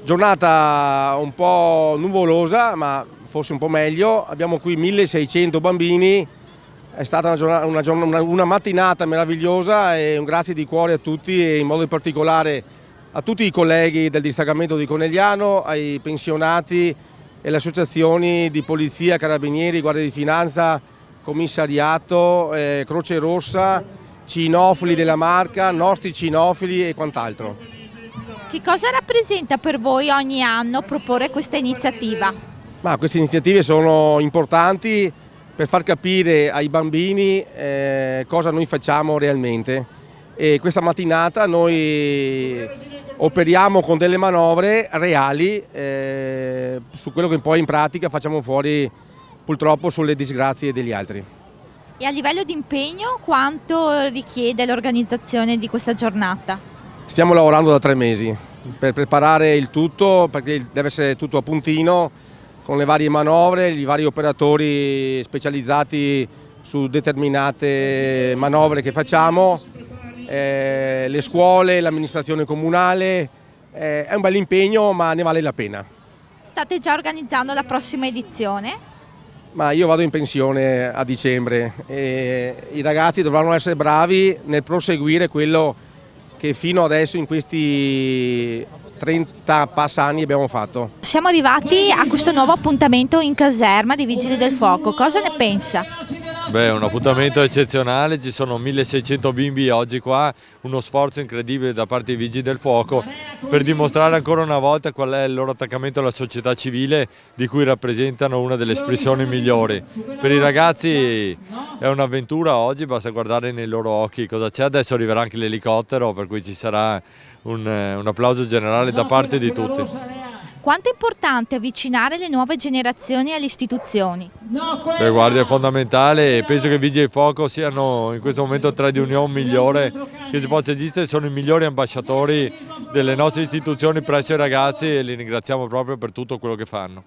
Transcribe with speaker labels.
Speaker 1: Giornata un po' nuvolosa, ma forse un po' meglio. Abbiamo qui 1600 bambini. È stata una mattinata meravigliosa e un grazie di cuore a tutti e in modo particolare a tutti i colleghi del distaccamento di Conegliano, ai pensionati e alle associazioni di polizia, carabinieri, guardia di finanza, commissariato, Croce Rossa, cinofili della Marca, nostri cinofili e quant'altro.
Speaker 2: Che cosa rappresenta per voi ogni anno proporre questa iniziativa?
Speaker 1: Ma queste iniziative sono importanti per far capire ai bambini cosa noi facciamo realmente. E questa mattinata noi operiamo con delle manovre reali su quello che poi in pratica facciamo fuori purtroppo sulle disgrazie degli altri.
Speaker 2: E a livello di impegno quanto richiede l'organizzazione di questa giornata?
Speaker 1: Stiamo lavorando da 3 mesi per preparare il tutto, perché deve essere tutto a puntino con le varie manovre, i vari operatori specializzati su determinate manovre che facciamo, le scuole, l'amministrazione comunale. È un bel impegno, ma ne vale la pena.
Speaker 2: State già organizzando la prossima edizione?
Speaker 1: Ma io vado in pensione a dicembre e i ragazzi dovranno essere bravi nel proseguire quello che fino adesso in questi 30 anni abbiamo fatto.
Speaker 2: Siamo arrivati a questo nuovo appuntamento in caserma dei Vigili del Fuoco, cosa ne pensa?
Speaker 3: Beh, è un appuntamento eccezionale, ci sono 1600 bimbi oggi qua, uno sforzo incredibile da parte dei Vigili del Fuoco per dimostrare ancora una volta qual è il loro attaccamento alla società civile, di cui rappresentano una delle espressioni migliori. Per i ragazzi è un'avventura oggi, basta guardare nei loro occhi cosa c'è. Adesso arriverà anche l'elicottero, per cui ci sarà un applauso generale da parte di tutti.
Speaker 2: Quanto è importante avvicinare le nuove generazioni alle istituzioni?
Speaker 3: Beh, guardia, è fondamentale e penso che i Vigili del Fuoco siano in questo momento il trade union migliore che si possa esistere, sono i migliori ambasciatori delle nostre istituzioni presso i ragazzi e li ringraziamo proprio per tutto quello che fanno.